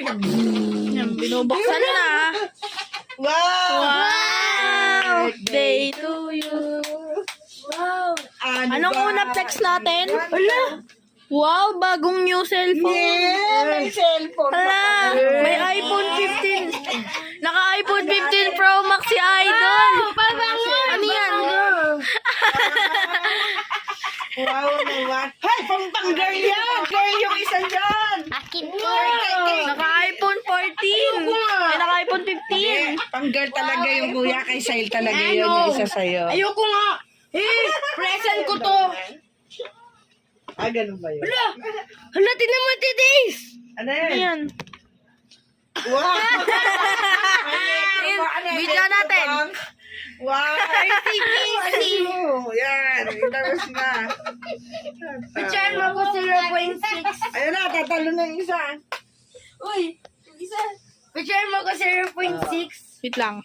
Yan, binubuksan na. Wow! Wow! Birthday to you. Wow! Anong unang text natin? Wala. Wow, bagong new cellphone. Yeah, may cellphone. Hala, may iPhone 15. Naka-iPhone 15 Pro Max si Idol. Ano yan? Wow naman. Hay, pang-girl yan. Girl yung isa dyan. Akin po. Naka-iPhone 14. Ay, naka-iPhone 15. Pang-girl talaga yung kuya. Kay Sile talaga yun yung isa sa'yo. Ayoko nga. Present ko to. Ah, ganun ba yun? Hala, tinan mo, Tidis. Ano yan? Ayan. Wow! Video natin. Wow! Easy. Yan, itabas na. Picture mo ko 0.6. Ayun na, tatalo na yung isa. Uy, isa. Picture mo ko 0.6. Wait lang.